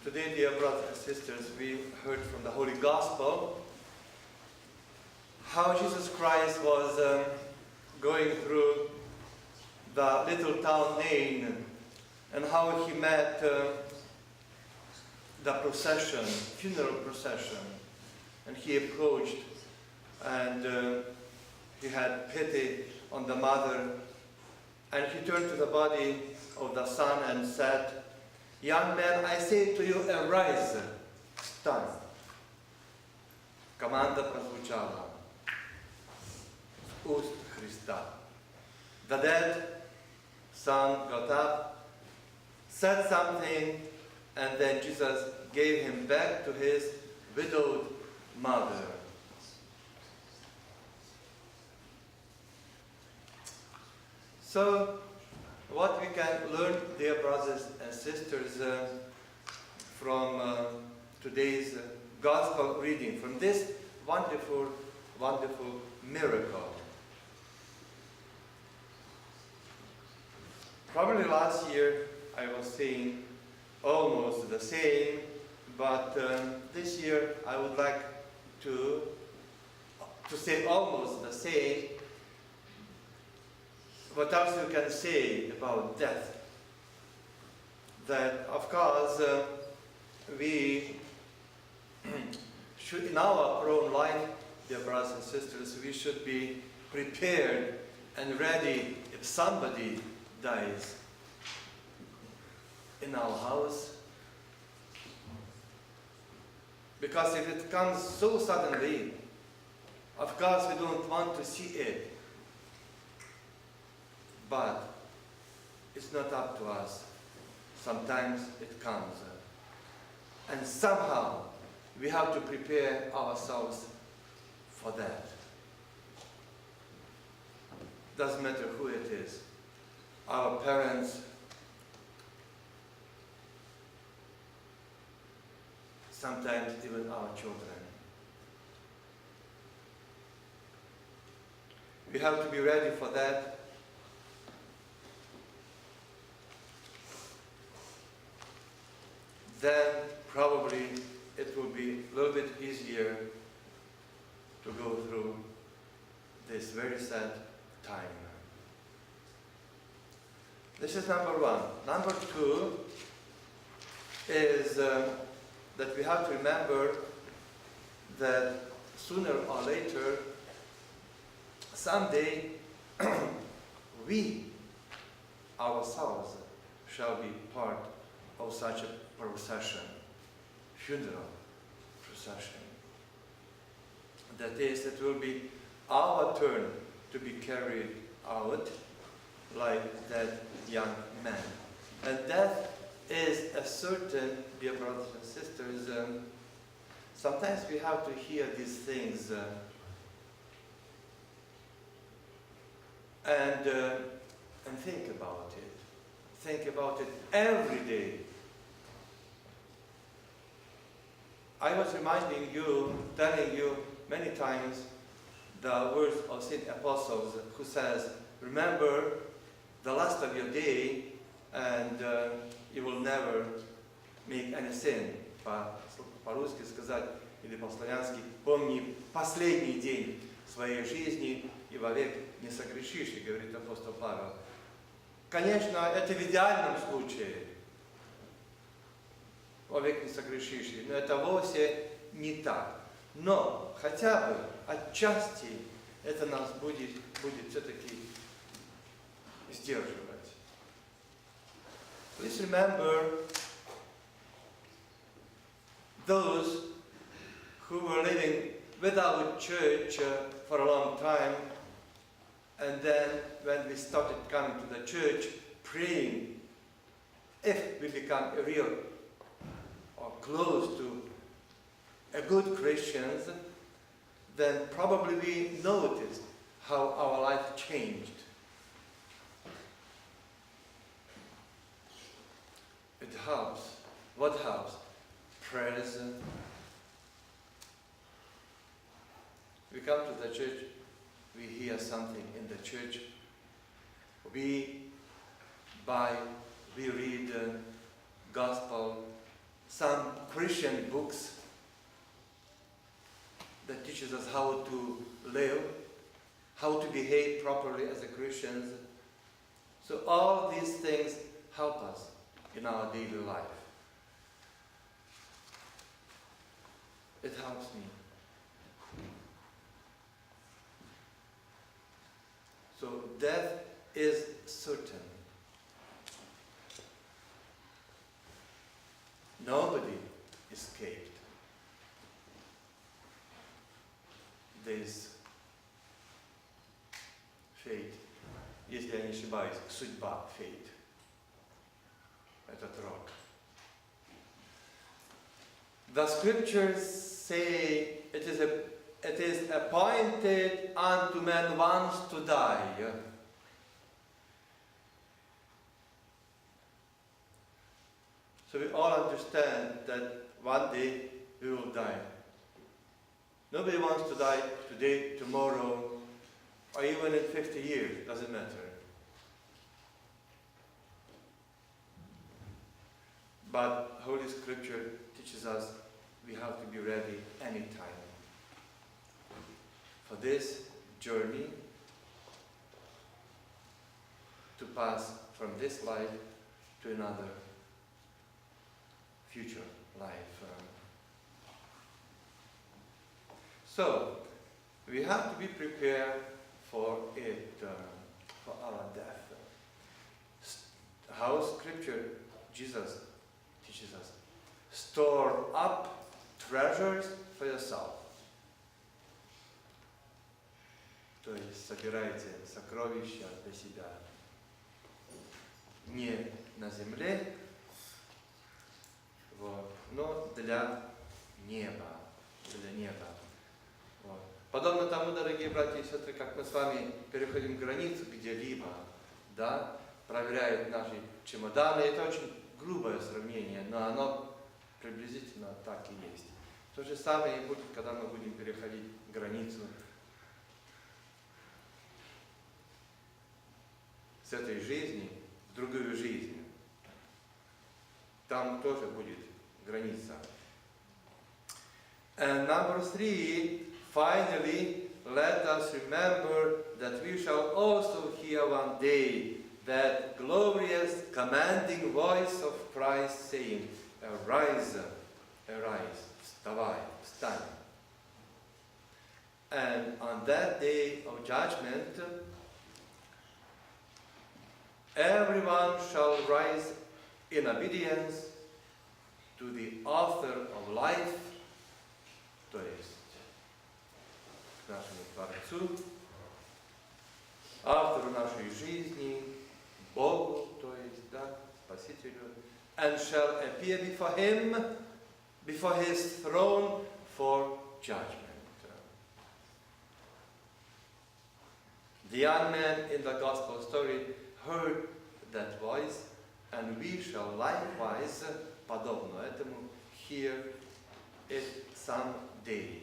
Today, dear brothers and sisters, we heard from the Holy Gospel how Jesus Christ was going through the little town Nain, and how he met the procession, funeral procession, and he approached and he had pity on the mother, and he turned to the body of the son and said, "Young man, I say to you, arise, встань." Команда прозвучала с уст Христа. The dead son got up, said something, and then Jesus gave him back to his widowed mother. So, what we can learn, dear brothers and sisters, from today's Gospel reading, from this wonderful, wonderful miracle. Probably last year I was saying almost the same, but this year I would like to say almost the same. What else you can say about death? That, of course, we should, in our own life, dear brothers and sisters, we should be prepared and ready if somebody dies in our house. Because if it comes so suddenly, of course we don't want to see it. But it's not up to us. Sometimes it comes. And somehow we have to prepare ourselves for that. Doesn't matter who it is. Our parents, sometimes even our children. We have to be ready for that. Then probably it will be a little bit easier to go through this very sad time. This is number one. Number two is that we have to remember that sooner or later, someday, we ourselves shall be part of such a procession, funeral procession. That is, it will be our turn to be carried out like that young man. And death is a certain, dear brothers and sisters, sometimes we have to hear these things and think about it. Think about it every day. I was reminding you, telling you many times the words of St. Apostles who says, remember the last of your day and you will never make any sin. По-русски сказать, или по-славянски, помни последний день своей жизни и вовек не согрешишь, и говорит апостол Павел. Конечно, это в идеальном случае. Вовек не согрешишь, но это вовсе не так. Но хотя бы отчасти это нас будет все-таки сдерживать. Please remember those who were living without church for a long time, and then when we started coming to the church, praying, if we become a real or close to a good Christians, then probably we noticed how our life changed. It helps. What helps? Prayers. We come to the church, we hear something in the church, we read Gospel some Christian books that teaches us how to live, how to behave properly as a Christians. So all these things help us in our daily life. It helps me. So death is certain. Nobody escaped this fate. Если я не ошибаюсь, судьба, fate. Этот рок. The scriptures say it is appointed unto man once to die. So we all understand that one day we will die. Nobody wants to die today, tomorrow, or even in 50 years, doesn't matter. But Holy Scripture teaches us we have to be ready anytime for this journey to pass from this life to another future life. So, we have to be prepared for it, for our death. How Scripture, Jesus teaches us, store up treasures for yourself. То есть собирайте сокровища для себя. Не на земле, вот, но для неба. Для неба. Вот. Подобно тому, дорогие братья и сестры, как мы с вами переходим границу где-либо, да, проверяют наши чемоданы, это очень грубое сравнение, но оно приблизительно так и есть. То же самое и будет, когда мы будем переходить границу с этой жизни в другую жизнь. Там тоже будет граница. And number 3, finally, let us remember that we shall also hear one day that glorious commanding voice of Christ saying, "Arise, arise, вставай, встань." And on that day of judgment, everyone shall rise in obedience to the author of life, то есть к нашему Творцу, автору нашей жизни, Богу, то есть, да, Спасителю, and shall appear before Him, before His throne for judgment. The young man in the gospel story heard that voice, and we shall likewise, подобно этому, hear it someday.